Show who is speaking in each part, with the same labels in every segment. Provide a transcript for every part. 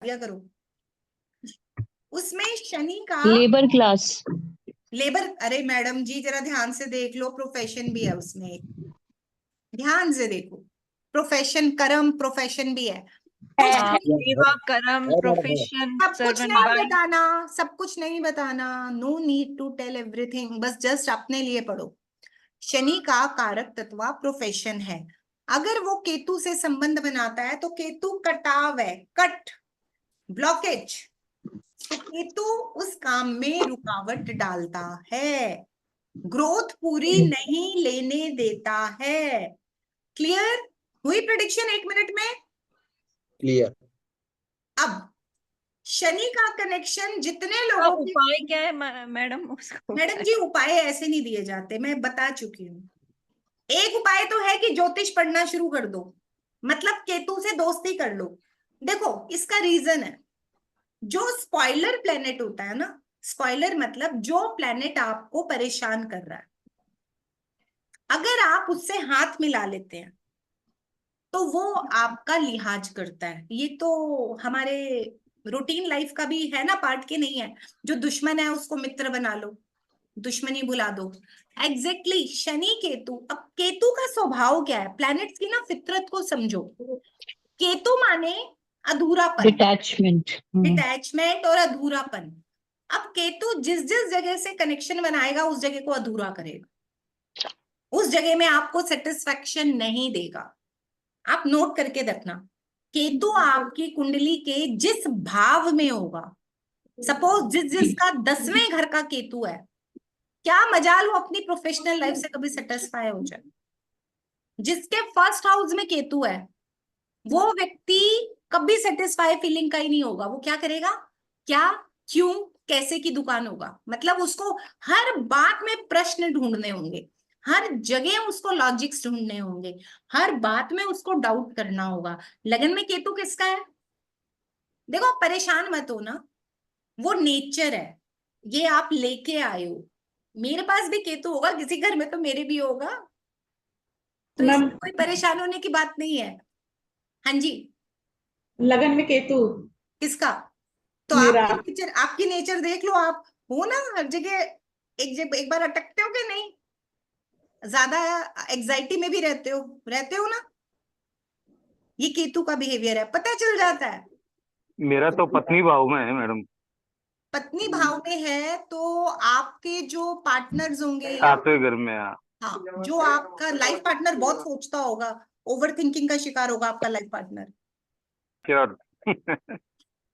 Speaker 1: दिया करो। उसमें शनि का
Speaker 2: लेबर क्लास।
Speaker 1: लेबर, अरे मैडम जी जरा ध्यान से देख लो, प्रोफेशन भी है उसमें एक, ध्यान से देखो, प्रोफेशन कर्म प्रोफेशन भी है। तो
Speaker 3: सेवा कर्म प्रोफेशन
Speaker 1: सब कुछ
Speaker 3: सर्वेंट
Speaker 1: नहीं
Speaker 3: बाय।
Speaker 1: बताना, सब कुछ नहीं बताना, no need to tell everything, बस जस्ट अपने लिए पढ़ो। शनि का कारक तत्व प्रोफेशन है। अगर वो केतु से संबंध बनाता है तो केतु कटाव है, कट, ब्लॉकेज। तो केतु उस काम में रुकावट डालता है, ग्रोथ पूरी नहीं लेने देता है। क्लियर हुई प्रेडिक्शन 1 मिनट में?
Speaker 4: क्लियर।
Speaker 1: अब शनि का कनेक्शन जितने
Speaker 3: तो
Speaker 1: लोगों के,
Speaker 3: उपाय क्या है मैडम उसको?
Speaker 1: मैडम जी उपाय ऐसे नहीं दिए जाते, मैं बता चुकी हूँ। एक उपाय तो है कि ज्योतिष पढ़ना शुरू कर दो, मतलब केतु से दोस्ती कर लो। देखो इसका रीजन है, जो स्पॉइलर प्लेनेट होता है ना, स्पॉइलर मतलब जो प्लेनेट आपको परेशान कर रहा है, अगर आप उससे हाथ मिला लेते हैं तो वो आपका लिहाज करता है। ये तो हमारे रूटीन लाइफ का भी है ना पार्ट, के नहीं है? जो दुश्मन है उसको मित्र बना लो, दुश्मनी भुला दो। Exactly exactly, Shani Ketu. अब केतु का स्वभाव क्या है, प्लैनेट्स की ना फितरत को समझो। केतु माने अधूरापन,
Speaker 2: डिटैचमेंट।
Speaker 1: डिटैचमेंट और अधूरापन। अब केतु जिस जिस जगह से कनेक्शन बनाएगा उस जगह को अधूरा करेगा, उस जगह में आपको सेटिस्फैक्शन नहीं देगा। आप नोट करके रखना, केतु आपकी कुंडली के जिस भाव में होगा, सपोज जिसका 10वें घर का केतु है, क्या मजाल वो अपनी प्रोफेशनल लाइफ से कभी सेटिस्फाई हो जाए। जिसके फर्स्ट हाउस में केतु है वो व्यक्ति कभी सेटिस्फाई फीलिंग का ही नहीं होगा। वो क्या करेगा, क्या, क्यों, कैसे की दुकान होगा, मतलब उसको हर बात में प्रश्न ढूंढने होंगे, हर जगह उसको लॉजिक्स ढूंढने होंगे, हर बात में उसको डाउट करना होगा। लगन में केतु किसका है? देखो परेशान मत हो ना, वो नेचर है, ये आप लेके आए हो। मेरे पास भी केतु होगा किसी घर में तो मेरे भी होगा, तो इसमें कोई परेशान होने की बात नहीं है। हाँ जी,
Speaker 5: लगन में केतु
Speaker 1: किसका? तो
Speaker 5: मेरा।
Speaker 1: आपकी नेचर देख लो, आप हो ना हर जगह, एक बार अटकते हो कि नहीं? ज्यादा एग्जाइटी में भी रहते हो ना? ये केतु का बिहेवियर है, पता चल जाता है।
Speaker 6: मेरा तो पत्नी भाव में है मैडम।
Speaker 1: पत्नी भाव में है तो आपके जो पार्टनर्स होंगे या,
Speaker 6: आपके घर में?
Speaker 1: हाँ, जो आपका लाइफ पार्टनर बहुत सोचता होगा, ओवर थिंकिंग का शिकार होगा आपका लाइफ पार्टनर।
Speaker 6: श्योर।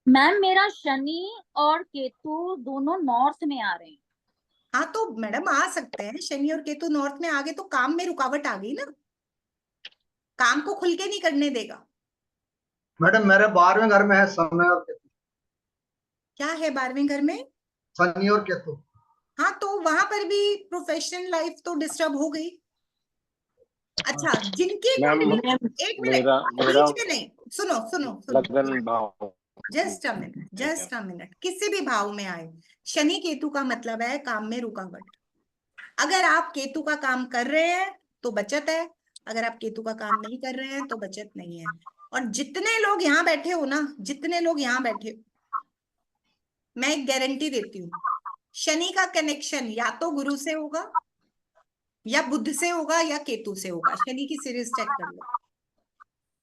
Speaker 7: मैम मेरा शनि और केतु दोनों नॉर्थ में आ रहे हैं।
Speaker 1: हाँ तो मैडम आ सकते हैं, शनि और केतु नॉर्थ में आ गए तो काम में रुकावट आ गई ना, काम को खुल के नहीं करने देगा।
Speaker 4: मैडम मेरे 12वें घर में है शनि और केतु।
Speaker 1: क्या है 12वें घर में?
Speaker 4: शनि और केतु।
Speaker 1: हाँ तो वहां पर भी प्रोफेशनल लाइफ तो डिस्टर्ब हो गई। अच्छा, जिनकी कुंडली, एक मिनट, बीच में नहीं, सुनो सुनो सुनो,
Speaker 6: लगन भाव।
Speaker 1: Just a minute, just a minute. किसी भी भाव में आए, शनि केतु का मतलब है काम में रुकावट। अगर आप केतु का काम कर रहे हैं तो बचत है, अगर आप केतु का काम नहीं कर रहे हैं तो बचत नहीं है। और जितने लोग यहाँ बैठे हो ना, जितने लोग यहाँ बैठे हो, मैं एक गारंटी देती हूँ, शनि का कनेक्शन या तो गुरु से होगा या बुध से होगा या केतु से होगा। शनि की सीरीज चेक कर लो।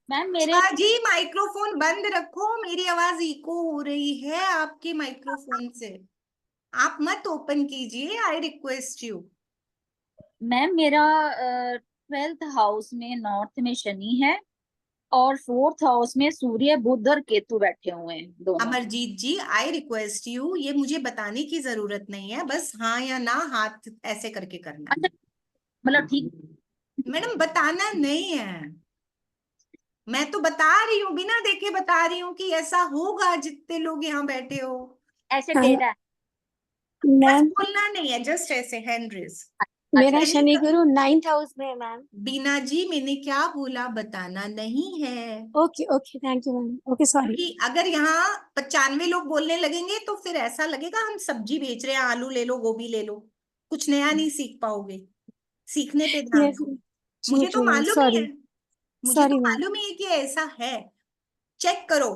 Speaker 7: मैम मेरे
Speaker 1: शिवा जी माइक्रोफोन बंद रखो, मेरी आवाज इको हो रही है आपके माइक्रोफोन से, आप मत ओपन कीजिए, आई रिक्वेस्ट यू।
Speaker 7: मैम मेरा 12th हाउस में नॉर्थ में शनि है और 4th हाउस में सूर्य बुध और केतु बैठे हुए हैं दोनों।
Speaker 1: अमरजीत जी आई रिक्वेस्ट यू, ये मुझे बताने की जरूरत नहीं है, बस हाँ या ना हाथ ऐसे करके करना है।
Speaker 7: अच्छा, मतलब ठीक।
Speaker 1: मैडम बताना नहीं है, मैं तो बता रही हूँ, बिना देखे बता रही हूँ कि ऐसा होगा जितने लोग यहाँ बैठे हो।
Speaker 7: ऐसे टेढ़ा है।
Speaker 1: बस बोलना नहीं है, जस्ट ऐसे हैंड रेज।
Speaker 8: मेरा शनि गुरु 9th हाउस में है मैम।
Speaker 1: बीना जी मैंने क्या बोला, बताना नहीं है।
Speaker 8: Okay okay thank you ma'am, okay sorry.
Speaker 1: क्योंकि अगर यहाँ 95 लोग बोलने लगेंगे तो फिर ऐसा लगेगा हम सब्जी बेच रहे हैं, आलू ले लो गोभी ले लो, कुछ नया नहीं सीख पाओगे। सीखने पे ध्यान
Speaker 8: यस
Speaker 1: दो।
Speaker 8: ट्रू
Speaker 1: मुझे तो
Speaker 8: ट्रू मैम,
Speaker 1: मालूम ही
Speaker 8: सॉरी
Speaker 1: है, मुझे तो
Speaker 8: सॉरी मैम।
Speaker 1: मालूम ही है कि ऐसा है। चेक करो,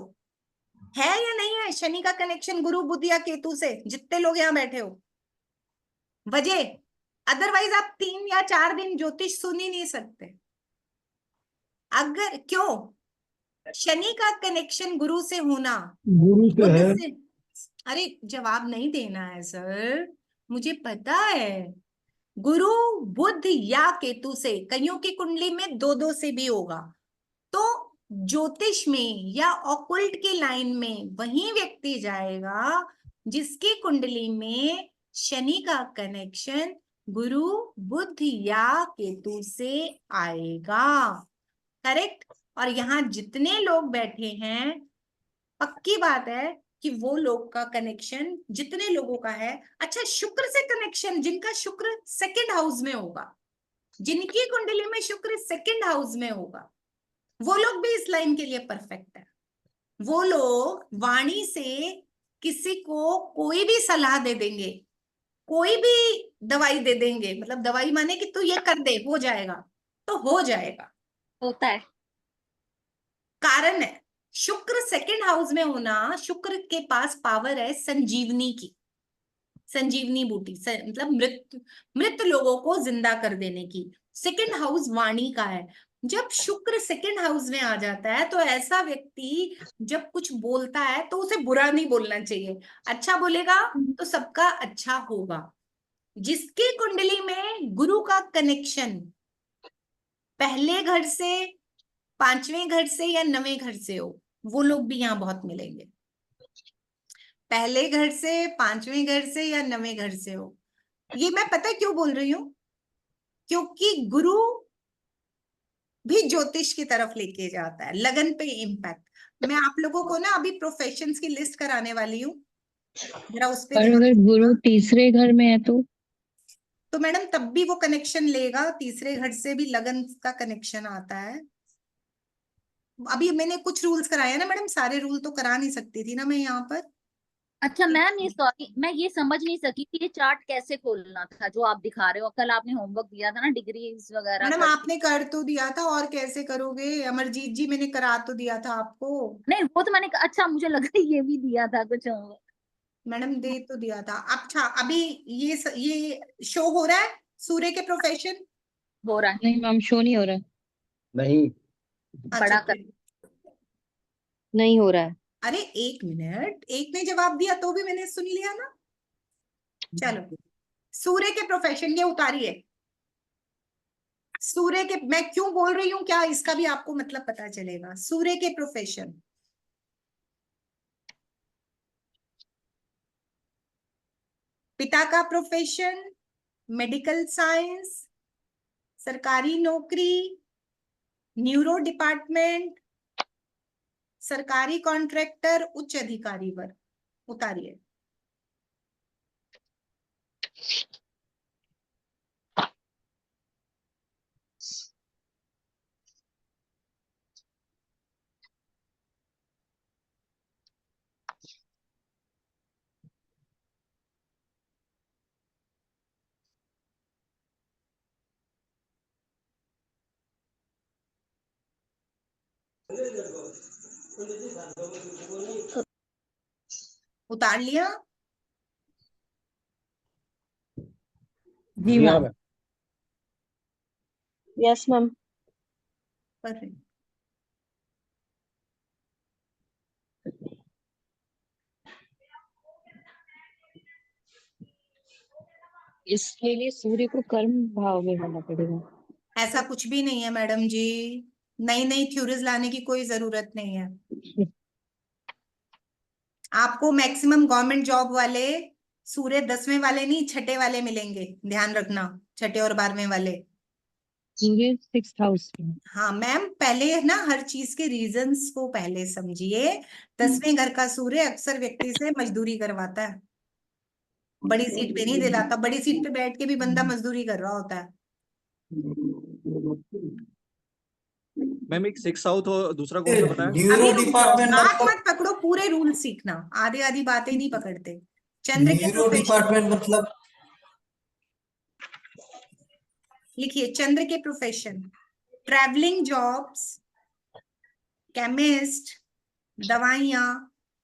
Speaker 1: है या नहीं है शनि का कनेक्शन गुरु बुध या केतु से, जितने लोग यहाँ बैठे हो? वजह, अदरवाइज आप 3 या 4 दिन ज्योतिष सुन ही नहीं सकते। अगर क्यों? शनि का कनेक्शन गुरु से होना,
Speaker 4: गुरु से
Speaker 1: बुध
Speaker 4: है।
Speaker 1: से। अरे जवाब नहीं देना है सर, मुझे पता है। गुरु बुध या केतु से, कईयों की कुंडली में 2-2 से भी होगा। तो ज्योतिष में या ऑकल्ट की लाइन में वही व्यक्ति जाएगा जिसकी कुंडली में शनि का कनेक्शन गुरु बुध या केतु से आएगा। करेक्ट? और यहाँ जितने लोग बैठे हैं, पक्की बात है कि वो लोग का कनेक्शन जितने लोगों का है। अच्छा, शुक्र से कनेक्शन, जिनका शुक्र 2nd हाउस में होगा, जिनकी कुंडली में शुक्र 2nd हाउस में होगा, वो लोग भी इस लाइन के लिए परफेक्ट है। वो लोग वाणी से किसी को कोई भी सलाह दे देंगे, कोई भी दवाई दे देंगे, मतलब दवाई माने कि तू ये कर दे, हो जाएगा, तो हो जाएगा।
Speaker 7: होता है।
Speaker 1: कारण है शुक्र 2nd हाउस में होना, शुक्र के पास पावर है संजीवनी की, संजीवनी बूटी मतलब मृत लोगों को जिंदा कर देने की। 2nd हाउस वाणी का है। जब शुक्र 2nd हाउस में आ जाता है तो ऐसा व्यक्ति जब कुछ बोलता है तो उसे बुरा नहीं बोलना चाहिए, अच्छा बोलेगा तो सबका अच्छा होगा। जिसकी कुंडली में गुरु का कनेक्शन पहले घर से, 5वें घर से या 9वें घर से हो, वो लोग भी यहाँ बहुत मिलेंगे। पहले घर से, 5वें घर से या 9वें घर से हो। ये मैं पता है क्यों बोल रही हूँ? क्योंकि गुरु भी ज्योतिष की तरफ लेके जाता है, लगन पे इम्पैक्ट। मैं आप लोगों को ना अभी प्रोफेशंस की लिस्ट कराने वाली हूँ, जरा उस पे
Speaker 2: और
Speaker 1: ध्यान
Speaker 2: अगर गुरु
Speaker 1: देना।
Speaker 2: तीसरे घर में है
Speaker 1: तो मैडम तब भी वो कनेक्शन लेगा, तीसरे घर से भी लगन का कनेक्शन आता है। अभी मैंने कुछ रूल्स कराए ना मैडम, सारे रूल तो करा नहीं सकती थी ना मैं यहाँ पर।
Speaker 7: अच्छा मैम, ये सॉरी, मैं ये समझ नहीं सकी कि ये चार्ट कैसे खोलना था जो आप दिखा रहे हो। कल आपने होमवर्क दिया था ना, डिग्रीज वगैरह
Speaker 1: मैडम
Speaker 7: का।
Speaker 1: आपने कर तो दिया था, और कैसे करोगे? अमरजीत जी, मैंने करा तो दिया था आपको।
Speaker 7: नहीं, वो तो मैंने अच्छा, मुझे लगा ये भी दिया था कुछ होमवर्क।
Speaker 1: मैडम दे तो दिया था। अच्छा अभी ये शो हो रहा है सूर्य के प्रोफेशन?
Speaker 7: हो रहा है।
Speaker 2: नहीं मैम, शो नहीं हो रहा।
Speaker 4: नहीं,
Speaker 1: अच्छा
Speaker 7: बड़ा कर।
Speaker 2: नहीं हो रहा है।
Speaker 1: अरे 1 मिनट, एक ने जवाब दिया तो भी मैंने सुन लिया ना। चलो, सूर्य के प्रोफेशन ये उतारिए। सूर्य के, मैं क्यों बोल रही हूँ क्या, इसका भी आपको मतलब पता चलेगा। सूर्य के प्रोफेशन, पिता का प्रोफेशन, मेडिकल साइंस, सरकारी नौकरी, न्यूरो डिपार्टमेंट, सरकारी कॉन्ट्रैक्टर, उच्च अधिकारी वर्ग। उतारिए। उतार लिया?
Speaker 2: जी मैम।
Speaker 8: Yes ma'am.
Speaker 1: परफेक्ट।
Speaker 2: इसके लिए सूर्य को कर्म भाव में होना पड़ेगा।
Speaker 1: ऐसा कुछ भी नहीं है मैडम जी, नई नई थ्योरीज लाने की कोई जरूरत नहीं है। आपको मैक्सिमम गवर्नमेंट जॉब वाले सूर्य 10वें वाले नहीं, 6ठे वाले मिलेंगे, ध्यान रखना, 6ठे और 12वें वाले।
Speaker 2: सूर्य 6th हाउस में।
Speaker 1: हाँ मैम, पहले ना हर चीज के रीजंस को पहले समझिए। 10वें घर का सूर्य अक्सर व्यक्ति से मजदूरी करवाता है, बड़ी सीट पे नहीं दिलाता। बड़ी सीट पे बैठ के भी बंदा मजदूरी कर रहा होता है।
Speaker 9: मैम एक 6 साउथ और दूसरा कौन सा बताया?
Speaker 1: अभी रुक जाओ, बात मत पकड़ो, पूरे रूल सीखना, आधी आधी बातें नहीं पकड़ते। चंद्र के प्रोफेशन
Speaker 4: मतलब
Speaker 1: लिखिए। चंद्र के प्रोफेशन, ट्रैवलिंग जॉब्स, केमिस्ट, दवाइयाँ,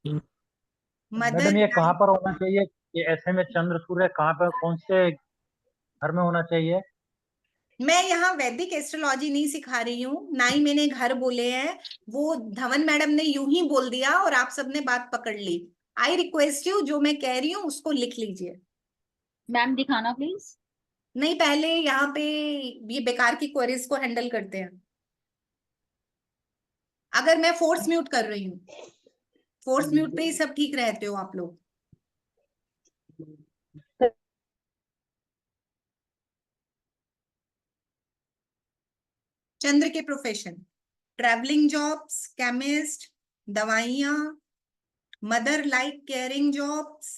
Speaker 1: मदर
Speaker 10: मैडम ये कहाँ
Speaker 1: लाइक।
Speaker 10: पर होना चाहिए? ये ऐसे में चंद्र सूर्य कहाँ पर, कौन से घर में होना चाहिए?
Speaker 1: मैं यहाँ वैदिक एस्ट्रोलॉजी नहीं सिखा रही हूँ, ना ही मैंने घर बोले हैं। वो धवन मैडम ने यूं ही बोल दिया और आप सबने बात पकड़ ली। आई रिक्वेस्ट यू, जो मैं कह रही हूँ उसको लिख लीजिए।
Speaker 7: मैम दिखाना प्लीज।
Speaker 1: नहीं, पहले यहाँ पे ये बेकार की क्वेरीज को हैंडल करते हैं। अगर मैं फोर्स म्यूट कर रही हूँ, फोर्स म्यूट पे ही सब ठीक रहते हो आप लोग। चंद्र के प्रोफेशन: ट्रैवलिंग जॉब्स, केमिस्ट, दवाइयाँ, mother like caring jobs,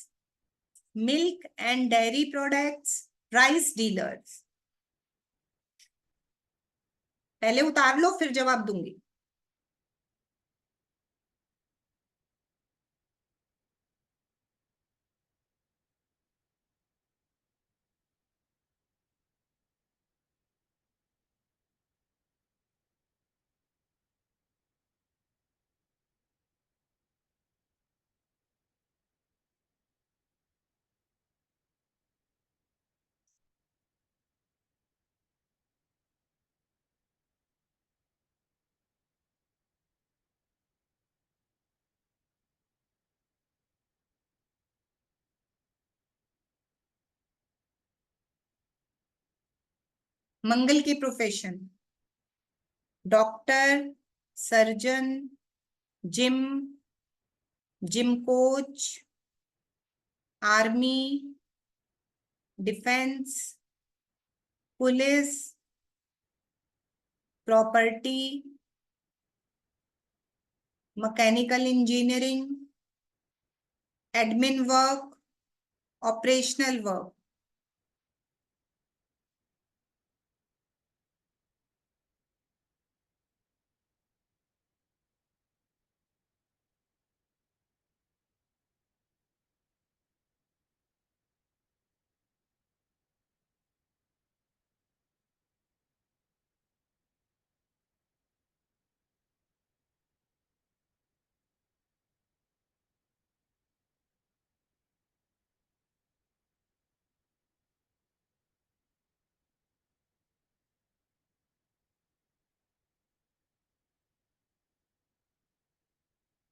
Speaker 1: milk and dairy products, rice dealers. पहले उतार लो फिर जवाब दूंगी। मंगल के profession: doctor, surgeon, gym, gym coach, army, defence, police, property, mechanical engineering, admin work, operational work.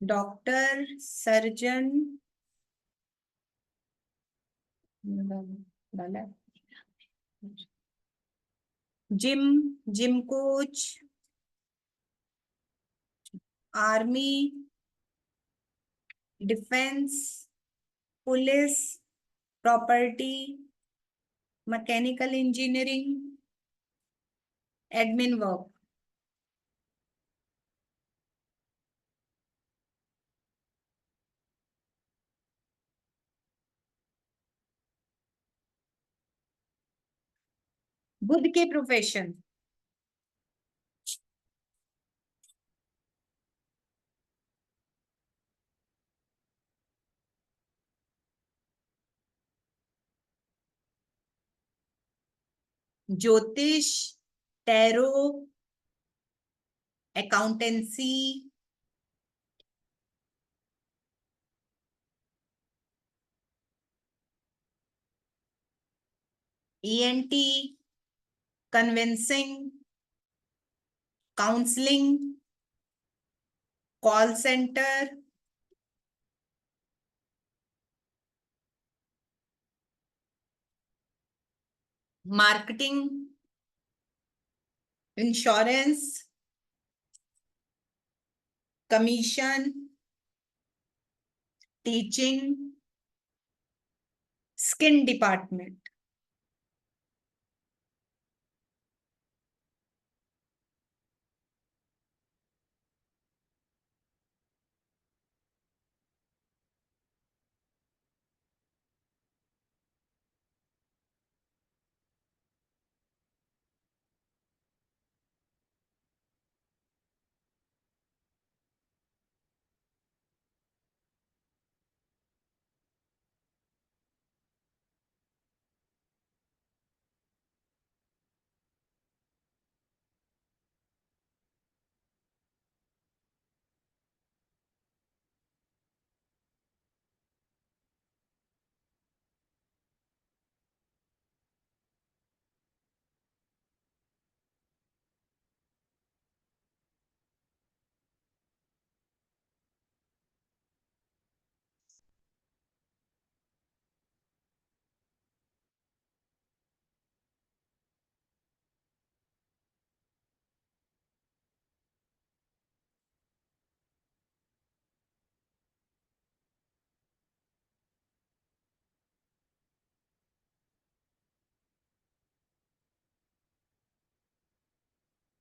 Speaker 1: Doctor, surgeon, डाला gym, gym coach, army, defence, police, property, mechanical engineering, admin work. Budh के profession: ज्योतिष, tarot, accountancy, ENT, convincing, counselling, call centre, marketing, insurance, commission, teaching, skin department.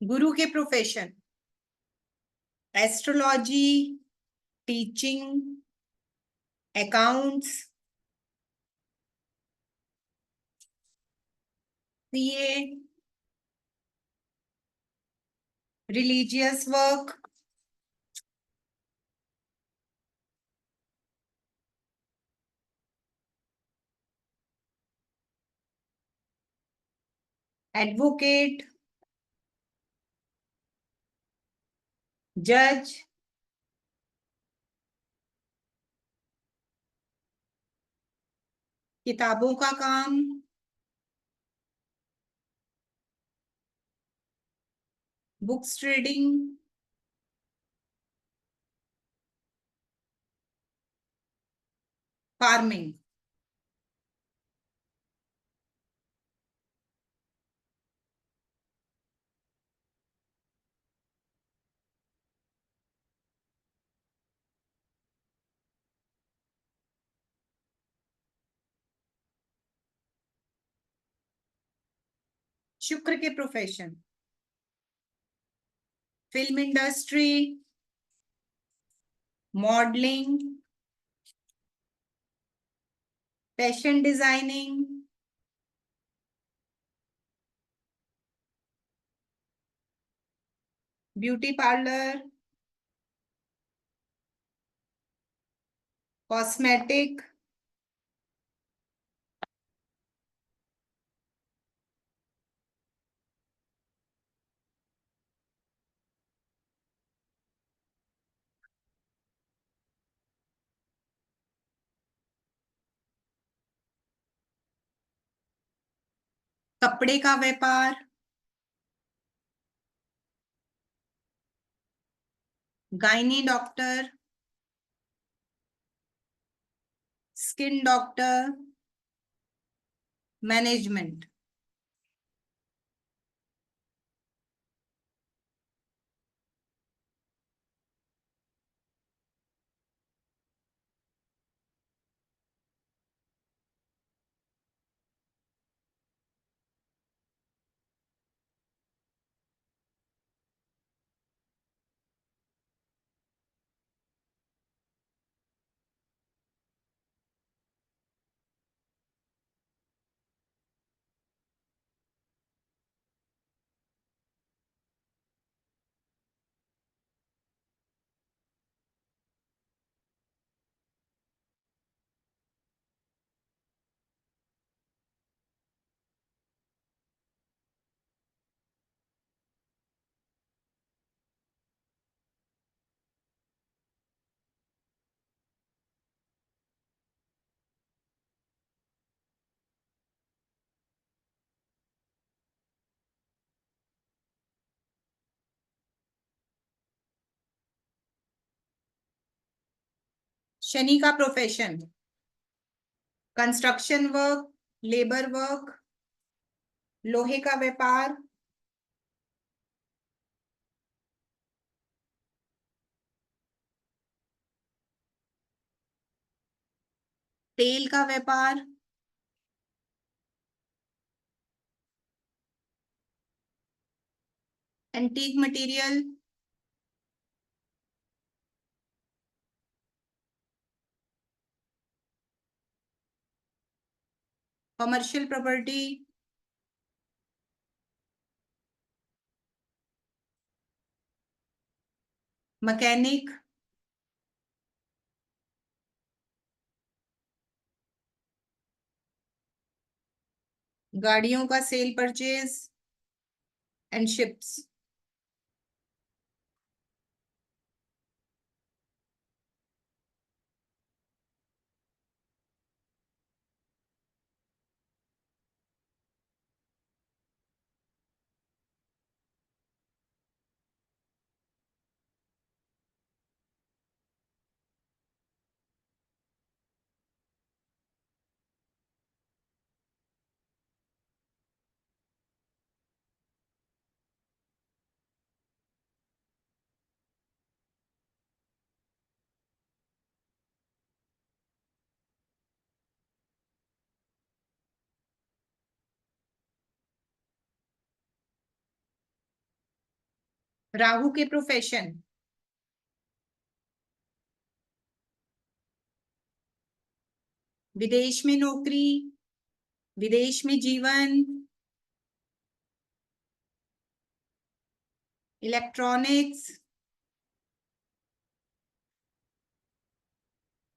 Speaker 1: Guru के profession, astrology, teaching, accounts, CA, religious work, advocate, जज, किताबों का काम, books trading, farming. Shukra के profession, film industry, modelling, fashion designing, beauty parlour, cosmetic, कपड़े का व्यापार, gynae doctor, skin doctor, management. Shani का profession, construction work, labour work, लोहे का व्यापार, तेल का व्यापार, antique material, commercial property, mechanic, गाड़ियों का sale purchase and ships. Rahu के प्रोफेशन, विदेश में नौकरी, विदेश में जीवन, electronics,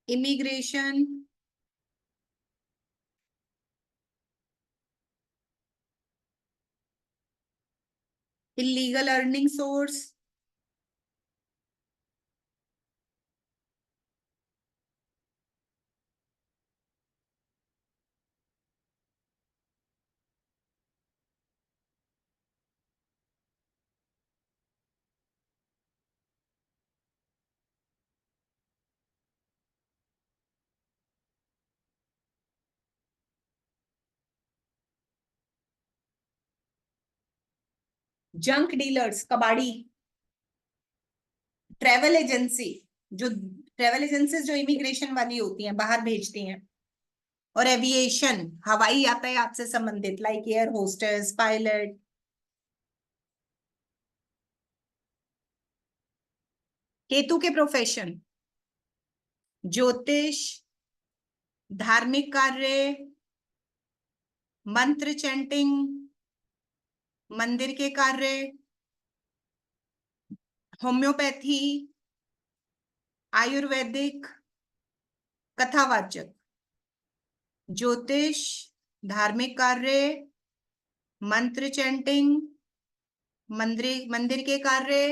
Speaker 1: immigration, illegal earning source, junk dealers, कबाड़ी, ट्रेवल एजेंसी, जो ट्रेवल एजेंसीज जो इमिग्रेशन वाली होती हैं, बाहर भेजती हैं, और एविएशन, हवाई यातायात से संबंधित, like air hostess, pilot. Ketu के प्रोफेशन, ज्योतिष, धार्मिक कार्य, मंत्र चैंटिंग, मंदिर के कार्य, होम्योपैथी, आयुर्वेदिक, कथावाचक। ज्योतिष, धार्मिक कार्य, मंत्र चैंटिंग, मंदिर के कार्य,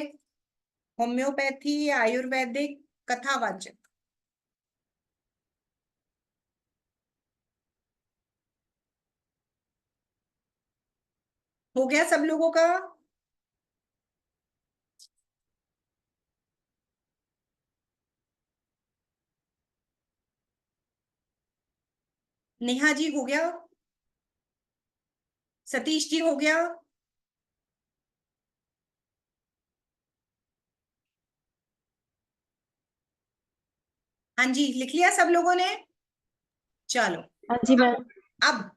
Speaker 1: होम्योपैथी, आयुर्वेदिक, कथावाचक। हो गया सब लोगों का? नेहा जी हो गया? सतीश जी हो गया? हाँ जी, लिख लिया सब लोगों ने? चलो,
Speaker 8: हाँ जी मैम।
Speaker 1: अब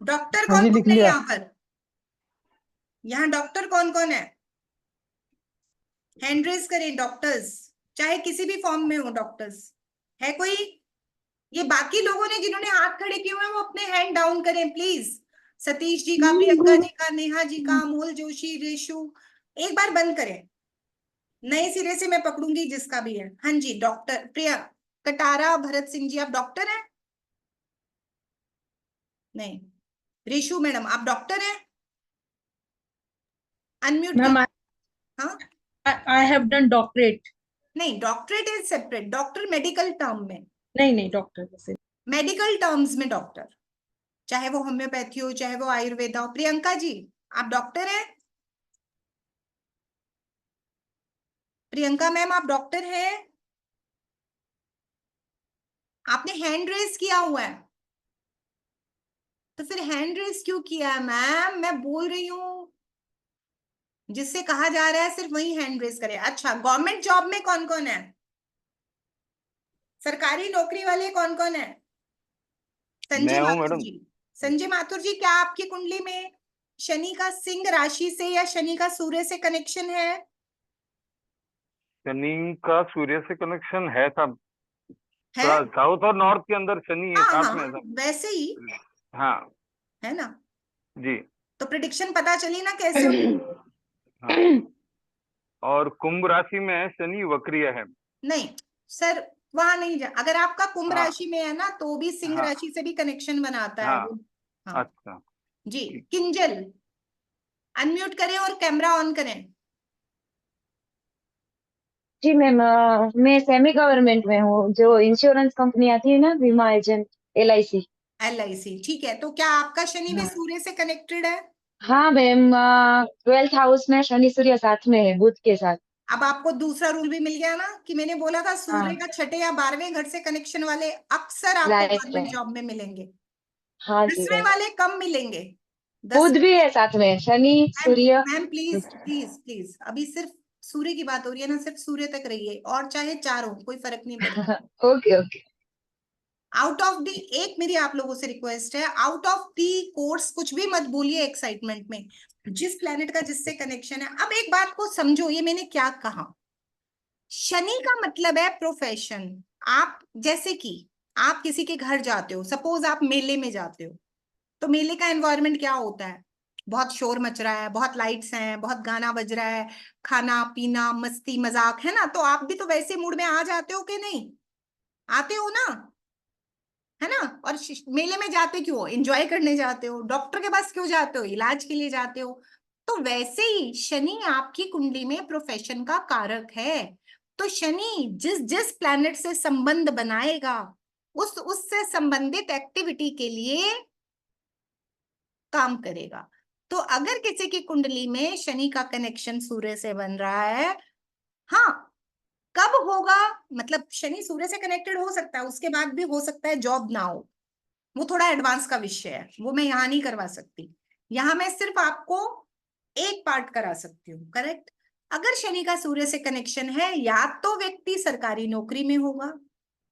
Speaker 1: डॉक्टर
Speaker 10: हाँ जी,
Speaker 1: कौन
Speaker 10: लिख
Speaker 1: कौन है
Speaker 10: लिया।
Speaker 1: यहाँ पर? यहाँ डॉक्टर कौन कौन है? हैंड रेज करें डॉक्टर्स, चाहे किसी भी फॉर्म में हो डॉक्टर्स। है कोई? ये बाकी लोगों ने जिन्होंने हाथ खड़े किए हुए हैं वो अपने हैंड डाउन करें प्लीज। सतीश जी का, प्रियंका जी का, नेहा जी का, अमोल जोशी, रेशु। एक बार बंद करें, नए सिरे से मैं पकड़ूंगी जिसका भी है। हाँ जी, डॉक्टर प्रिया कटारा, भरत सिंह जी, आप डॉक्टर हैं? नहीं। रेशु मैडम, आप डॉक्टर हैं? अनम्यूट
Speaker 5: मैम,
Speaker 1: हाँ,
Speaker 5: आई हैव डन डॉक्टरेट।
Speaker 1: नहीं, doctorate is separate. Doctor medical term में,
Speaker 5: नहीं डॉक्टर जैसे
Speaker 1: मेडिकल टर्म्स में डॉक्टर, चाहे वो होम्योपैथी हो, चाहे वो आयुर्वेदा हो। प्रियंका जी, आप डॉक्टर हैं? प्रियंका मैम, आप डॉक्टर हैं? आपने हैंड रेस किया हुआ है, तो फिर हैंड रेस क्यों किया है? मैम मैं बोल रही हूं, जिससे कहा जा रहा है सिर्फ वही हैंड रेस करे। अच्छा, गवर्नमेंट जॉब में कौन कौन है? सरकारी नौकरी वाले कौन कौन है? संजय
Speaker 6: मैं हूँ
Speaker 1: माथुर
Speaker 6: मैडम।
Speaker 1: जी। संजय माथुर जी, क्या आपकी कुंडली में शनि का सिंह राशि से या शनि का सूर्य से कनेक्शन है?
Speaker 6: शनि का सूर्य से कनेक्शन है साहब,
Speaker 1: है?
Speaker 6: थोड़ा साउथ और नॉर्थ के अंदर शनि है,
Speaker 1: हाँ
Speaker 6: साथ में है
Speaker 1: हाँ,
Speaker 6: साहब।
Speaker 1: वैसे ही
Speaker 6: हाँ
Speaker 1: है ना।
Speaker 6: जी।
Speaker 1: तो प्रिडिक्शन पता चली ना कैसे होगी?
Speaker 6: हाँ, और कुंभ राशि में है शनि, वक्रीय है।
Speaker 1: नहीं सर, वहां नहीं जा। अगर आपका कुंभ
Speaker 6: हाँ
Speaker 1: राशि में है ना, तो भी सिंह
Speaker 6: हाँ
Speaker 1: राशि से भी कनेक्शन बनाता है
Speaker 6: हाँ।
Speaker 1: वो। हाँ
Speaker 6: अच्छा
Speaker 1: जी।
Speaker 6: ठीक।
Speaker 1: किंजल, अनम्यूट करें और कैमरा ऑन करें।
Speaker 2: जी मैम, मैं सेमी गवर्नमेंट में हूँ। जो इंश्योरेंस कंपनी आती है ना, बीमा एजेंट, LIC।
Speaker 1: LIC, ठीक है। तो क्या आपका शनि भी
Speaker 2: हाँ
Speaker 1: सूर्य से कनेक्टेड है?
Speaker 2: हाँ मैम, 12th हाउस में शनि सूर्य साथ में है, बुध के साथ।
Speaker 1: अब आपको दूसरा रूल भी मिल गया ना, कि मैंने बोला था सूर्य
Speaker 2: हाँ
Speaker 1: का छठे या 12वें घर से कनेक्शन वाले अक्सर आपको
Speaker 2: राइट
Speaker 1: गवर्नमेंट
Speaker 2: राइट।
Speaker 1: जॉब में मिलेंगे।
Speaker 2: हाँ जी
Speaker 1: 10वें
Speaker 2: मैम।
Speaker 1: वाले कम मिलेंगे।
Speaker 2: बुध
Speaker 1: 10वें,
Speaker 2: भी है साथ में, Shani
Speaker 1: ma'am
Speaker 2: Surya
Speaker 1: ma'am please
Speaker 2: Budh.
Speaker 1: Please please, अभी सिर्फ सूर्य की बात हो रही है ना, सिर्फ सूर्य तक रहिए, और चाहे चार हो कोई फर्क नहीं पड़ता।
Speaker 2: Okay okay.
Speaker 1: Out of the, एक मेरी आप लोगों से रिक्वेस्ट है, आउट ऑफ दी कोर्स कुछ भी मत बोलिए एक्साइटमेंट में, जिस प्लेनेट का जिससे कनेक्शन है। अब एक बात को समझो, ये मैंने क्या कहा, शनि का मतलब है प्रोफेशन। आप जैसे कि आप किसी के घर जाते हो, सपोज आप मेले में जाते हो, तो मेले का एनवायरनमेंट क्या होता है, बहुत शोर मच रहा है, बहुत लाइट्स हैं, बहुत गाना बज रहा है, खाना पीना मस्ती मजाक है ना, तो आप भी तो वैसे मूड में आ जाते हो कि नहीं, आते हो ना, है ना। और मेले में जाते क्यों, एंजॉय करने जाते हो, डॉक्टर के पास क्यों जाते हो, इलाज के लिए जाते हो। तो वैसे ही शनि आपकी कुंडली में प्रोफेशन का कारक है। तो शनि जिस जिस प्लैनेट से संबंध बनाएगा, उससे संबंधित एक्टिविटी के लिए काम करेगा। तो अगर किसी की कुंडली में शनि का कनेक्शन सूर्य से बन रहा है, हाँ, कब होगा, मतलब शनि सूर्य से कनेक्टेड हो सकता है, उसके बाद भी हो सकता है जॉब ना हो, वो थोड़ा एडवांस का विषय है, वो मैं यहाँ नहीं करवा सकती। यहाँ मैं सिर्फ आपको एक पार्ट करा सकती हूँ, करेक्ट। अगर शनि का सूर्य से कनेक्शन है, या तो व्यक्ति सरकारी नौकरी में होगा,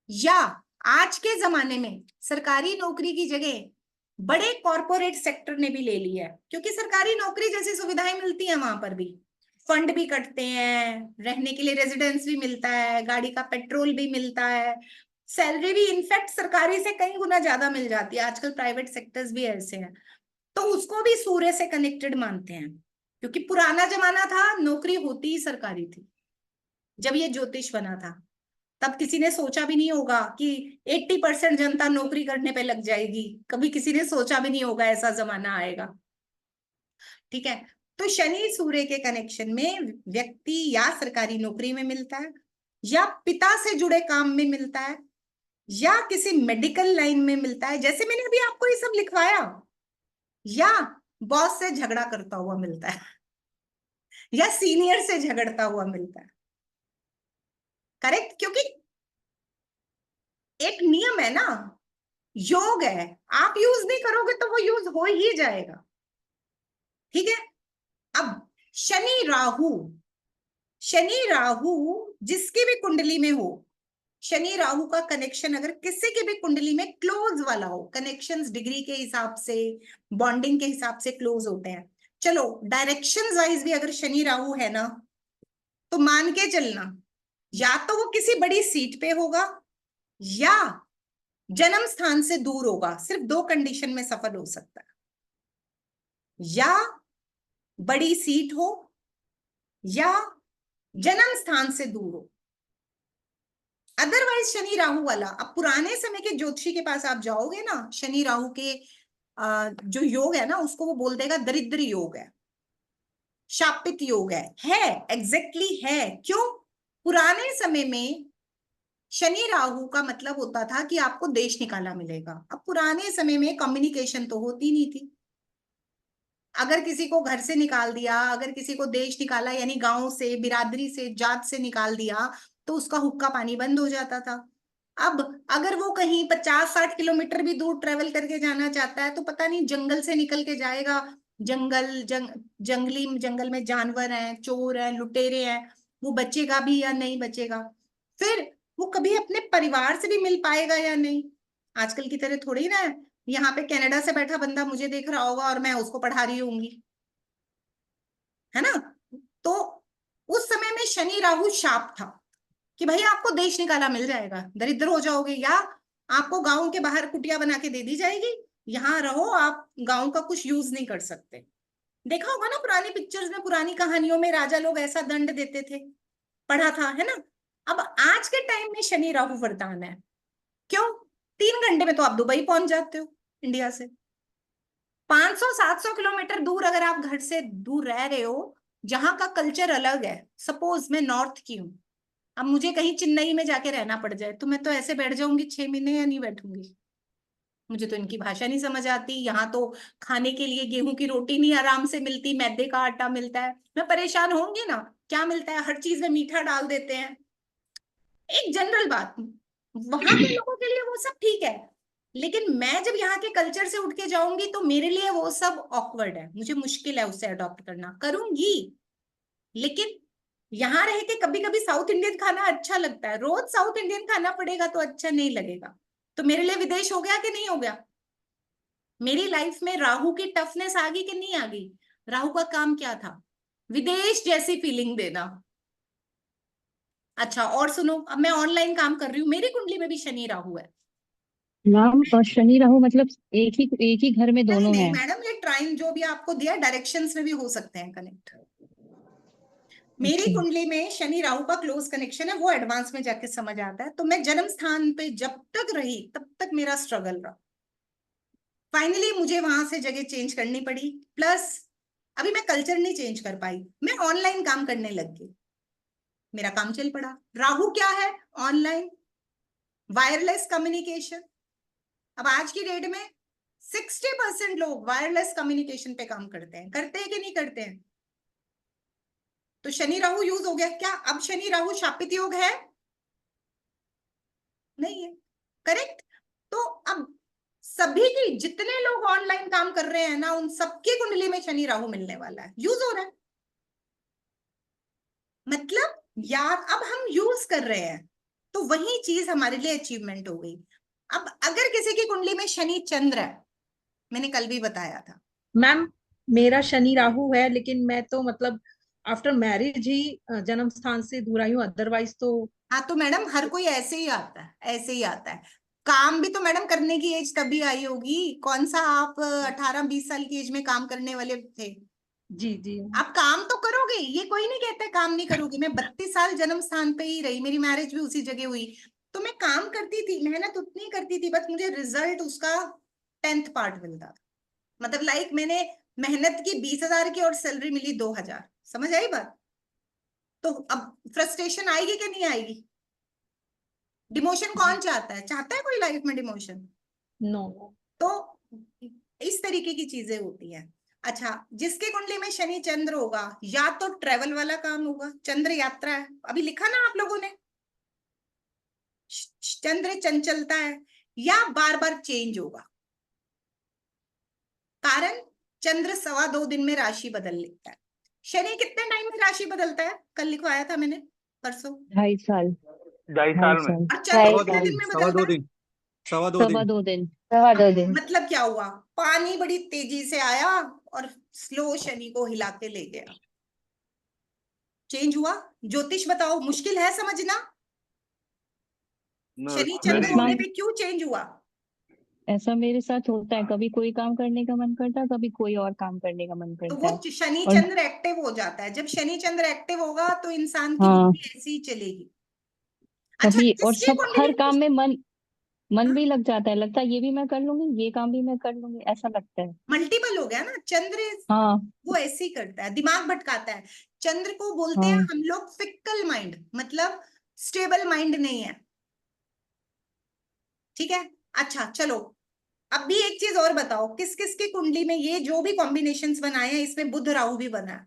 Speaker 1: या आज के जमाने में सरकारी नौकरी की जगह बड़े कॉरपोरेट सेक्टर ने भी ले लिया है, क्योंकि सरकारी नौकरी जैसी सुविधाएं मिलती हैं, वहां पर भी फंड भी कटते हैं, रहने के लिए रेजिडेंस भी मिलता है, गाड़ी का पेट्रोल भी मिलता है, सैलरी भी इनफैक्ट सरकारी से कई गुना ज्यादा मिल जाती है, आजकल प्राइवेट सेक्टर्स भी ऐसे हैं। तो उसको भी सूर्य से कनेक्टेड मानते हैं, क्योंकि पुराना जमाना था, नौकरी होती ही सरकारी थी। जब ये ज्योतिष बना था, तब किसी ने सोचा भी नहीं होगा कि 80% जनता नौकरी करने पे लग जाएगी, कभी किसी ने सोचा भी नहीं होगा ऐसा जमाना आएगा, ठीक है। तो शनि सूर्य के कनेक्शन में व्यक्ति या सरकारी नौकरी में मिलता है, या पिता से जुड़े काम में मिलता है, या किसी मेडिकल लाइन में मिलता है, जैसे मैंने अभी आपको ये सब लिखवाया, या बॉस से झगड़ा करता हुआ मिलता है, या सीनियर से झगड़ता हुआ मिलता है, करेक्ट। क्योंकि एक नियम है ना, योग है, आप यूज नहीं करोगे तो वो यूज हो ही जाएगा, ठीक है। अब शनि राहु, शनि राहु जिसकी भी कुंडली में हो, शनि राहु का कनेक्शन अगर किसी की भी कुंडली में क्लोज वाला हो, कनेक्शंस डिग्री के हिसाब से, बॉन्डिंग के हिसाब से क्लोज होते हैं। चलो डायरेक्शन वाइज भी अगर शनि राहु है ना, तो मान के चलना, या तो वो किसी बड़ी सीट पे होगा, या जन्म स्थान से दूर होगा। सिर्फ दो कंडीशन में सफल हो सकता है, या बड़ी सीट हो, या जन्म स्थान से दूर हो। अदरवाइज शनि राहु वाला, अब पुराने समय के ज्योतिषी के पास आप जाओगे ना, शनि राहु के जो योग है ना, उसको वो बोल देगा दरिद्र योग है, शापित योग है एग्जैक्टली है। क्यों? पुराने समय में शनि राहु का मतलब होता था कि आपको देश निकाला मिलेगा। अब पुराने समय में कम्युनिकेशन तो होती नहीं थी, अगर किसी को घर से निकाल दिया, अगर किसी को देश निकाला, यानी गांव से, बिरादरी से, जात से निकाल दिया, तो उसका हुक्का पानी बंद हो जाता था। अब अगर वो कहीं 50-60 किलोमीटर भी दूर ट्रेवल करके जाना चाहता है, तो पता नहीं जंगल से निकल के जाएगा, जंगल में जानवर हैं, चोर हैं, लुटेरे हैं, वो बचेगा भी या नहीं बचेगा। फिर वो कभी अपने परिवार से भी मिल पाएगा या नहीं। आजकल की तरह थोड़ी ना है, यहाँ पे कनाडा से बैठा बंदा मुझे देख रहा होगा और मैं उसको पढ़ा रही होंगी, है ना। तो उस समय में शनि राहु शाप था कि भाई आपको देश निकाला मिल जाएगा, दरिद्र हो जाओगे, या आपको गांव के बाहर कुटिया बना के दे दी जाएगी, यहाँ रहो, आप गांव का कुछ यूज नहीं कर सकते। देखा होगा ना पुरानी पिक्चर्स में, पुरानी कहानियों में राजा लोग ऐसा दंड देते थे, पढ़ा था, है ना। अब आज के टाइम में शनि राहु वरदान है। क्यों? 3 घंटे में तो आप दुबई पहुंच जाते हो इंडिया से। 500-700 किलोमीटर दूर अगर आप घर से दूर रह रहे हो, जहां का कल्चर अलग है, सपोज मैं नॉर्थ की हूँ, अब मुझे कहीं चेन्नई में जाके रहना पड़ जाए, तो मैं तो ऐसे बैठ जाऊंगी 6 महीने, या नहीं बैठूंगी। मुझे तो इनकी भाषा नहीं समझ आती, यहाँ तो खाने के लिए गेहूं की रोटी नहीं आराम से मिलती, मैदे का आटा मिलता है, मैं परेशान होंगी ना। क्या मिलता है? हर चीज में मीठा डाल देते हैं। एक जनरल बात, वहां के लोगों के लिए वो सब ठीक है, लेकिन मैं जब यहाँ के कल्चर से उठ के जाऊंगी, तो मेरे लिए वो सब ऑकवर्ड है, मुझे मुश्किल है उससे अडॉप्ट करना। करूंगी, लेकिन यहाँ रह के कभी कभी साउथ इंडियन खाना अच्छा लगता है, रोज साउथ इंडियन खाना पड़ेगा तो अच्छा नहीं लगेगा। तो मेरे लिए विदेश हो गया कि नहीं हो गया? मेरी लाइफ में राहु की टफनेस आ गई कि नहीं आ गई? राहु का काम क्या था? विदेश जैसी फीलिंग देना। अच्छा, और सुनो, अब मैं ऑनलाइन काम कर रही हूँ, मेरी कुंडली में भी शनि राहु है।
Speaker 2: मैम शनि राहु मतलब एक ही घर में
Speaker 1: नहीं
Speaker 2: दोनों
Speaker 1: नहीं
Speaker 2: हैं?
Speaker 1: मैडम, ये ट्राइन जो भी आपको दिया डायरेक्शंस में भी हो सकते हैं कनेक्ट। मेरी
Speaker 2: अच्छा।
Speaker 1: कुंडली में शनि राहु का क्लोज कनेक्शन है, वो एडवांस में जाके समझ आता है। तो मैं जन्म स्थान पे जब तक रही तब तक मेरा स्ट्रगल रहा। फाइनली मुझे वहां से जगह चेंज करनी पड़ी, प्लस अभी मैं कल्चर नहीं चेंज कर पाई, मैं ऑनलाइन काम करने लग गई, मेरा काम चल पड़ा। राहु क्या है? Online wireless communication. अब आज की डेट में 60% लोग वायरलेस कम्युनिकेशन पे काम करते हैं कि नहीं करते हैं? तो शनि राहु यूज हो गया क्या? अब शनि राहु शापित योग है? नहीं है, करेक्ट। तो अब सभी की, जितने लोग ऑनलाइन काम कर रहे हैं ना, उन सबकी कुंडली में शनि राहु मिलने वाला है, यूज हो रहा है। मतलब यार अब हम यूज कर रहे हैं, तो वही चीज हमारे लिए अचीवमेंट हो गई। अब अगर किसी की कुंडली में शनि चंद्र है, मैंने कल भी बताया था।
Speaker 5: मैम मेरा शनि राहु है, लेकिन मैं तो मतलब आफ्टर मैरिज ही जन्म स्थान से दूर आई हूँ, अदरवाइज तो।
Speaker 1: हाँ तो मैडम हर कोई ऐसे ही आता है, ऐसे ही आता है। काम भी तो मैडम करने की एज तभी आई होगी। कौन सा आप 18-20 साल की एज में काम करने वाले थे?
Speaker 5: जी जी।
Speaker 1: आप काम तो करोगे, ये कोई नहीं कहता काम नहीं करोगे। मैं 32 साल जन्म स्थान पे ही रही, मेरी मैरिज भी उसी जगह हुई, तो मैं काम करती थी, मेहनत उतनी करती थी, बस मुझे रिजल्ट उसका 10th पार्ट मिलता था। मतलब लाइक मैंने मेहनत की 20,000 की और सैलरी मिली 2,000। समझ आई बात? तो अब फ्रस्ट्रेशन आएगी कि नहीं आएगी? डिमोशन कौन चाहता है? चाहता है कोई लाइफ में डिमोशन?
Speaker 5: नो।
Speaker 1: तो इस तरीके की चीजें होती हैं। अच्छा, जिसके कुंडली में शनि चंद्र होगा, या तो ट्रेवल वाला काम होगा, चंद्र यात्रा है, अभी लिखा ना आप लोगों ने, चंद्र चंचलता है, या बार बार चेंज होगा। कारण चंद्र 2.25 दिन में राशि बदल लेता है। शनि कितने टाइम में राशि बदलता है? कल लिखवाया था मैंने, परसों।
Speaker 2: 2.5 साल।
Speaker 6: 2.5 साल में।
Speaker 1: और चंद्र
Speaker 2: ढाई
Speaker 1: कितने
Speaker 2: साल।
Speaker 1: दिन में बदलता है?
Speaker 9: सवा दो
Speaker 2: सवा
Speaker 9: दिन।
Speaker 2: 2 दिन। सवा 2 दिन।
Speaker 1: मतलब क्या हुआ? पानी बड़ी तेजी से आया और स्लो शनि को हिला के ले गया, चेंज हुआ। ज्योतिष बताओ, मुश्किल है समझना?
Speaker 6: No,
Speaker 1: Shani
Speaker 6: it's
Speaker 1: Chandra
Speaker 6: very
Speaker 1: होने
Speaker 6: easy.
Speaker 1: पे क्यों चेंज हुआ?
Speaker 2: ऐसा मेरे साथ होता है, कभी कोई काम करने का मन करता है, कभी कोई और काम करने का मन
Speaker 1: तो
Speaker 2: करता है।
Speaker 1: वो शनि
Speaker 2: और
Speaker 1: चंद्र एक्टिव हो जाता है। जब शनि चंद्र एक्टिव होगा तो इंसान की
Speaker 2: हाँ,
Speaker 1: बुद्धि ऐसी ही चलेगी। अच्छा,
Speaker 2: कभी और
Speaker 1: जिसकी
Speaker 2: सब
Speaker 1: कुंडली
Speaker 2: हर काम में मन
Speaker 1: हाँ,
Speaker 2: भी लग जाता है, लगता है ये भी मैं कर लूंगी, ये काम भी मैं कर लूंगी, ऐसा लगता है।
Speaker 1: मल्टीपल हो गया ना चंद्र,
Speaker 2: हाँ
Speaker 1: वो ऐसे ही करता है, दिमाग भटकाता है। चंद्र को बोलते हैं
Speaker 2: हाँ।
Speaker 1: हम लोग फिक्कल माइंड, मतलब स्टेबल माइंड नहीं है। ठीक है, अच्छा चलो, अब भी एक चीज और बताओ, किस किस की कुंडली में ये जो भी कॉम्बिनेशंस बनाए हैं, इसमें बुध राहु भी बना है?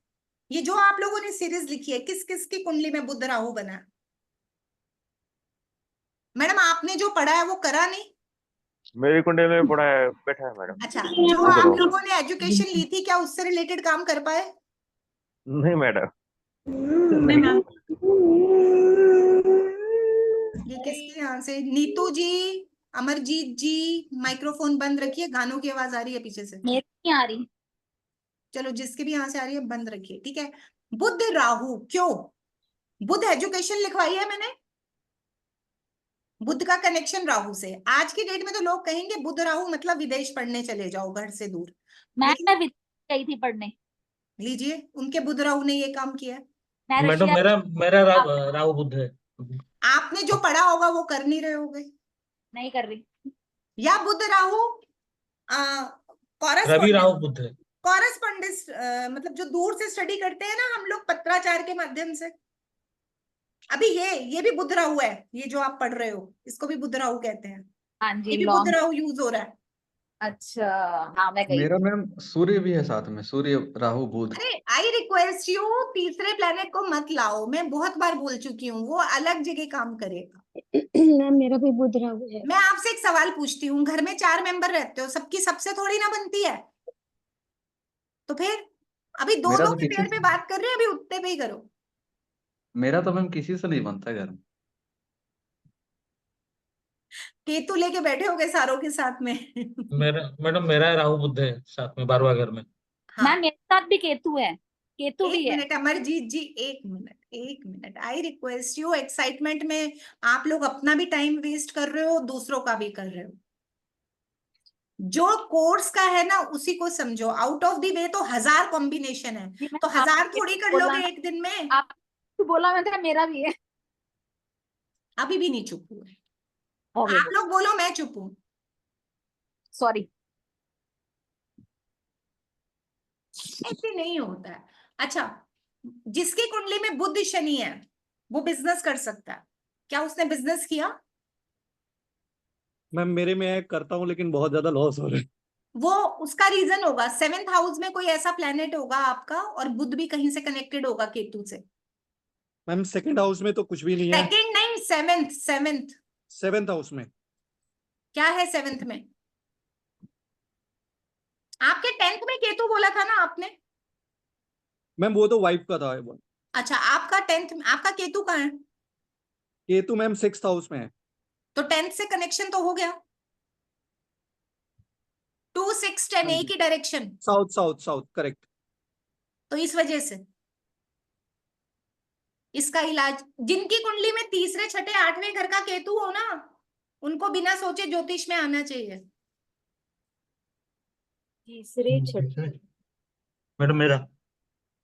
Speaker 1: ये जो आप लोगों ने सीरीज लिखी है, किस किस की कुंडली में बुध राहु बना है? मैडम आपने जो पढ़ा है वो करा नहीं?
Speaker 6: मेरी कुंडली में पड़ा है, बैठा है मैडम।
Speaker 1: अच्छा, जो
Speaker 6: बुध
Speaker 1: आप
Speaker 6: राहु।
Speaker 1: लोगों ने एजुकेशन ली थी, क्या उससे रिलेटेड काम कर पाए?
Speaker 6: नहीं मैडम।
Speaker 5: नहीं मैम।
Speaker 1: ये किसके यहाँ से? नीतू जी, अमरजीत जी, माइक्रोफोन बंद रखिए, गानों की आवाज आ रही है पीछे से।
Speaker 7: मेरी नहीं आ रही।
Speaker 1: चलो, जिसके भी यहाँ से आ रही है बंद रखिए, ठीक है। बुध राहु क्यों? बुध एजुकेशन लिखवाई है मैंने, बुध का कनेक्शन राहु से। आज की डेट में तो लोग कहेंगे बुध राहु मतलब विदेश पढ़ने चले जाओ घर से दूर,
Speaker 7: मैं
Speaker 1: लेकिन
Speaker 7: विदेश गई थी पढ़ने।
Speaker 1: लीजिए, उनके बुध राहु ने ये काम किया है।
Speaker 7: मैं
Speaker 10: मैडम
Speaker 7: रशिया
Speaker 10: मेरा मेरा राहु बुध है।
Speaker 1: आपने जो पढ़ा होगा वो कर नहीं रहे होगे,
Speaker 7: नहीं कर रही।
Speaker 1: या बुध राहु
Speaker 10: रवि राहु
Speaker 1: कॉरेस्पॉन्डेंस,
Speaker 10: बुध है।
Speaker 1: कॉरेस्पॉन्डेंस मतलब जो दूर से स्टडी करते हैं ना हम लोग पत्राचार के माध्यम से। अभी ये भी बुध राहु है, ये जो आप पढ़ रहे हो इसको भी बुध राहु कहते हैं।
Speaker 7: हाँ
Speaker 1: ये
Speaker 7: जी,
Speaker 1: भी बुध
Speaker 7: लॉन्ग।
Speaker 1: राहु यूज हो रहा है।
Speaker 7: अच्छा। हाँ मैं गई
Speaker 9: मेरा
Speaker 7: थी।
Speaker 9: मैम सूर्य भी है साथ में, सूर्य राहु बुध।
Speaker 1: अरे आई रिक्वेस्ट यू, तीसरे प्लेनेट को मत लाओ, मैं बहुत बार बोल चुकी हूँ, वो अलग जगह काम करेगा।
Speaker 8: मैम मेरा भी बुध राहु है।
Speaker 1: मैं आपसे एक सवाल पूछती हूँ, घर में 4 मेंबर रहते हो, सबकी सबसे थोड़ी ना बनती है, तो फिर अभी दो
Speaker 9: मेरा
Speaker 1: दो
Speaker 9: तो
Speaker 1: के
Speaker 9: किसी
Speaker 1: पेड़ पे बात कर रहे हैं, अभी उतने पे ही करो।
Speaker 9: मेरा तो मैम किसी से नहीं बनता घर में।
Speaker 1: केतु लेके बैठे होगे सारों के साथ में।
Speaker 10: मैडम मेरा राहु बुध है साथ में 12वां घर में।
Speaker 1: हाँ,
Speaker 7: मैम मेरे साथ भी केतु है, केतु भी
Speaker 1: एक
Speaker 7: है।
Speaker 1: मिनट अमरजीत जी, एक minute, I request you, excitement में आप लोग अपना भी टाइम वेस्ट कर रहे हो, दूसरों का भी कर रहे हो। जो कोर्स का है ना उसी को समझो, आउट ऑफ दी वे तो 1000 कॉम्बिनेशन है,
Speaker 7: जी,
Speaker 1: तो
Speaker 7: मैम,
Speaker 1: 1000
Speaker 7: आपने
Speaker 1: थोड़ी कर
Speaker 7: बोला
Speaker 1: लोगे
Speaker 7: ना,
Speaker 1: एक दिन में।
Speaker 7: आप बोला मैं था मेरा भी है।
Speaker 1: अभी भी नहीं चुप हुए
Speaker 7: हो गया,
Speaker 1: आप लोग, बोलो मैं चुप हूं।
Speaker 7: सॉरी।
Speaker 1: ऐसे नहीं होता है। अच्छा, जिसकी कुंडली में बुध शनि है वो बिजनेस कर सकता है, क्या उसने बिजनेस किया?
Speaker 9: मैम मेरे में करता हूँ लेकिन बहुत ज्यादा लॉस हो रहा है।
Speaker 1: वो उसका रीजन होगा 7th हाउस में कोई ऐसा प्लेनेट होगा आपका, और बुध भी कहीं से कनेक्टेड होगा केतु से।
Speaker 9: मैम सेकंड हाउस में तो कुछ भी नहीं है।
Speaker 1: सेकंड नहीं, 7th।
Speaker 9: 7th हाउस में
Speaker 1: क्या है 7th में? आपके 10th में केतु बोला था ना आपने।
Speaker 9: मैम वो तो वाइफ का था वो।
Speaker 1: अच्छा, आपका 10th में आपका केतु कहाँ है?
Speaker 9: केतु मैम 6th हाउस में है।
Speaker 1: तो 10th से कनेक्शन तो हो गया। 2 6 10 एक ही direction.
Speaker 9: South south south correct.
Speaker 1: तो इस वजह से इसका इलाज, जिनकी कुंडली में तीसरे छठे 8वें घर का केतु हो ना, उनको बिना सोचे ज्योतिष में आना चाहिए।
Speaker 2: तीसरे छठे।
Speaker 10: मैडम मेरा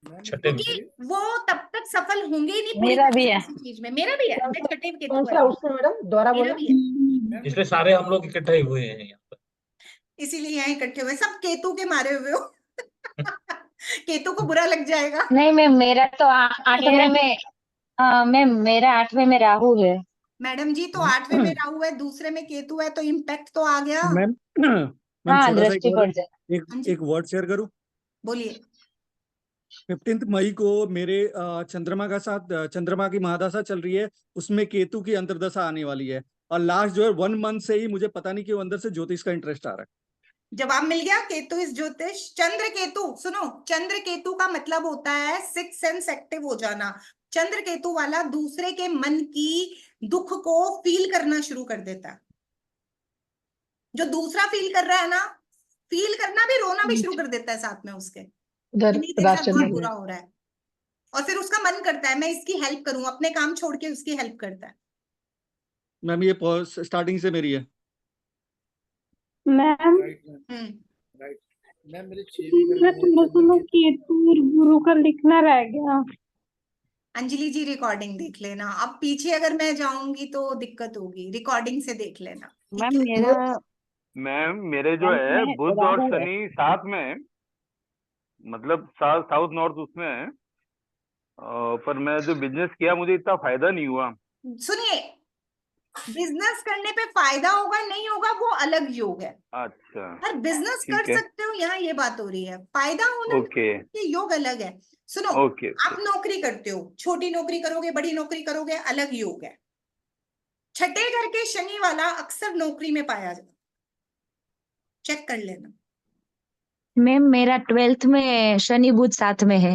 Speaker 10: छठे में।
Speaker 1: क्योंकि वो तब तक सफल होंगे ही नहीं पूरी
Speaker 7: मेरा
Speaker 1: तरह
Speaker 7: भी
Speaker 1: से
Speaker 7: है।
Speaker 1: किसी चीज में। मेरा भी है, मैं छठे केतु
Speaker 5: कौन सा
Speaker 1: वाली
Speaker 5: हाउस है मैडम, दोबारा
Speaker 1: हूँ। मेरा
Speaker 5: बोलो।
Speaker 1: भी है,
Speaker 10: इसलिए सारे हम लोग इकट्ठे हुए हैं यहाँ पर।
Speaker 1: इसीलिए यहाँ इकट्ठे हुए सब केतु के मारे हुए हो। केतु को बुरा लग जाएगा।
Speaker 2: नहीं मैम, मेरा तो 8वें में, मैम मेरा 8वें में राहु है।
Speaker 1: मैडम जी, तो 8वें में राहु है, दूसरे में केतु है, तो इम्पैक्ट तो आ गया।
Speaker 9: मैम मैम
Speaker 2: हाँ,
Speaker 9: छोटा सा
Speaker 2: दृष्टि पड़ जाए।
Speaker 1: हाँ जी,
Speaker 9: एक वर्ड शेयर करूँ।
Speaker 1: बोलिए।
Speaker 9: 15 मई को मेरे चंद्रमा का साथ चंद्रमा की महादशा चल रही है, उसमें केतु की अंतर्दशा आने वाली है। और लास्ट जो है 1 मंथ से ही मुझे पता नहीं क्यों अंदर से ज्योतिष का इंटरेस्ट आ रहा है।
Speaker 1: जवाब मिल गया, केतु इस ज्योतिष। चंद्र केतु, सुनो, चंद्र केतु का मतलब होता है सिक्स सेंस एक्टिव हो जाना। चंद्र केतु वाला दूसरे के मन की दुख को फील करना शुरू कर देता है। जो दूसरा फील कर रहा है ना, फील करना भी, रोना भी शुरू कर देता है साथ में उसके, कि नहीं तेरे साथ बहुत बुरा हो रहा है। और फिर उसका मन करता है मैं इसकी हेल्प करूं, अपने काम छोड़ के उसकी हेल्प करता है।
Speaker 9: मैम ये स्टार्टिंग से मेरी है।
Speaker 8: मैम
Speaker 4: मैम मेरे
Speaker 8: केतु और गुरु का लिखना रह गया।
Speaker 1: अंजलि जी रिकॉर्डिंग देख लेना, अब पीछे अगर मैं जाऊंगी तो दिक्कत होगी, रिकॉर्डिंग से देख लेना।
Speaker 7: मैम मेरा
Speaker 6: मैम मेरे जो है बुध और शनि साथ में है, मतलब साउथ नॉर्थ उसमें है। पर मैं जो बिजनेस किया मुझे इतना फायदा नहीं हुआ।
Speaker 1: सुनिए, बिजनेस करने पे फायदा होगा नहीं होगा वो अलग योग है।
Speaker 6: अच्छा,
Speaker 1: पर बिजनेस कर
Speaker 6: ठीक है।
Speaker 1: सकते हो, यहाँ ये बात हो रही है, फायदा होना
Speaker 6: ओके
Speaker 1: ये योग अलग है। सुनो,
Speaker 6: ओके
Speaker 1: आप नौकरी करते हो, छोटी नौकरी करोगे बड़ी नौकरी करोगे, अलग योग है। छठे घर के शनि वाला अक्सर नौकरी में पाया जाता, चेक कर लेना।
Speaker 2: मैम मेरा 12th में शनि बुध साथ में है।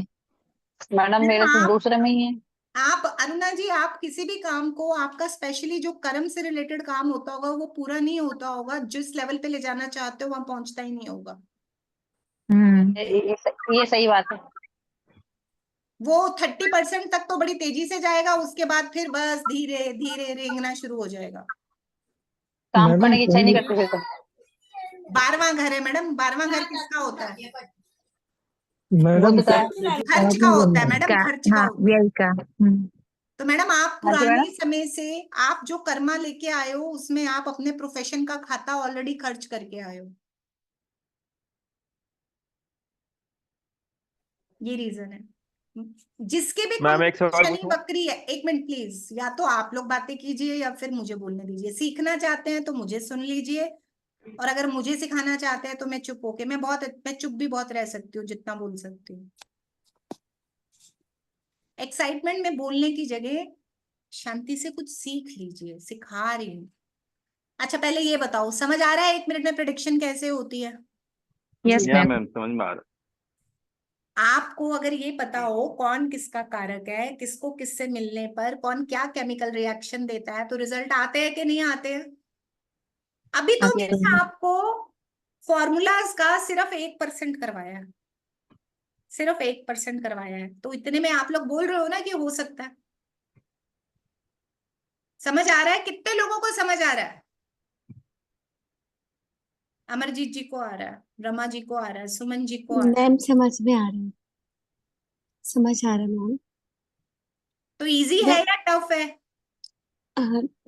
Speaker 7: मैडम मेरे तो
Speaker 1: आप
Speaker 7: दूसरे में ही है।
Speaker 1: आप अरुणा जी, आप किसी भी काम को, आपका स्पेशली जो कर्म से रिलेटेड काम होता होगा वो पूरा नहीं होता होगा, जिस लेवल पे ले जाना चाहते हो वहां पहुंचता ही नहीं होगा।
Speaker 7: ये सही बात है।
Speaker 1: वो 30% तक तो बड़ी तेजी से जाएगा, उसके बाद फिर बस धीरे धीरे रेंगना शुरू हो जाएगा।
Speaker 7: काम करने की इच्छा ही नहीं करती फिर तो।
Speaker 1: 12वां घर है मैडम, 12वां घर किसका होता है?
Speaker 10: मैडम
Speaker 7: बुध का
Speaker 1: खर्च का होता है मैडम, खर्च का
Speaker 2: हाँ,
Speaker 1: होता है।
Speaker 2: व्यय का।
Speaker 1: तो मैडम आप
Speaker 7: हाँ जी
Speaker 1: पुराने
Speaker 7: मैडम।
Speaker 1: समय से आप जो कर्मा लेके आए हो उसमें आप अपने प्रोफेशन का खाता ऑलरेडी खर्च करके आए हो, ये रीजन है। जिसके भी
Speaker 6: मैम एक सवाल
Speaker 1: शनि
Speaker 6: पूछूं?
Speaker 1: वक्री है, एक मिनट प्लीज, या तो आप लोग बातें कीजिए या फिर मुझे बोलने दीजिए। सीखना चाहते हैं तो मुझे सुन लीजिए, और अगर मुझे सिखाना चाहते हैं तो मैं चुप होके, मैं चुप भी बहुत रह सकती हूँ जितना बोल सकती हूँ। एक्साइटमेंट में बोलने की जगह शांति से कुछ सीख लीजिए, सिखा रही हूँ। अच्छा पहले ये बताओ, समझ आ रहा है 1 मिनट में प्रेडिक्शन कैसे होती है?
Speaker 2: यस
Speaker 6: या
Speaker 2: मैम।
Speaker 6: मैम समझ में आ रहा
Speaker 1: आपको अगर ये पता हो कौन किसका कारक है, किसको किससे मिलने पर कौन क्या केमिकल रिएक्शन देता है, तो रिजल्ट आते हैं कि नहीं आते हैं? अभी तो
Speaker 8: अच्छा।
Speaker 1: मैंने आपको फॉर्मूलाज का सिर्फ 1% करवाया है, सिर्फ 1% करवाया है, तो इतने में आप लोग बोल रहे हो ना कि हो सकता है। समझ आ रहा है? कितने लोगों को समझ आ रहा है? अमरजीत जी को आ रहा है, रमा जी को आ रहा है, सुमन जी को आ रहा है।
Speaker 8: मैम समझ में आ रहा है, समझ आ रहा है मैम।
Speaker 1: तो इजी है या टफ है?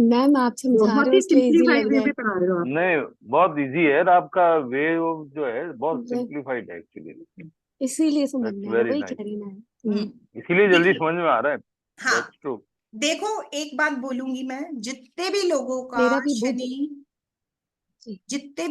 Speaker 8: मैम आप समझा रहे हो इसलिए इजी लग रहा है।
Speaker 5: पढ़ा रहे हो आप।
Speaker 6: नहीं, बहुत इजी है, और आपका वे जो है बहुत
Speaker 8: मैं-
Speaker 6: सिंप्लीफाइड है एक्चुअली।
Speaker 8: इसीलिए समझ
Speaker 6: दैट्स
Speaker 8: में आ रहा है,
Speaker 6: वेरी
Speaker 8: वही
Speaker 6: नाइस,
Speaker 8: कह रही मैं।
Speaker 6: इसीलिए जल्दी
Speaker 1: देखिए,
Speaker 6: समझ में आ रहा है।
Speaker 1: हाँ,
Speaker 6: दैट्स ट्रू।
Speaker 1: देखो एक बात बोलूंगी मैं, जितने भी लोगों का
Speaker 8: मेरा भी बुध
Speaker 1: शनि,
Speaker 8: जी।
Speaker 1: जितने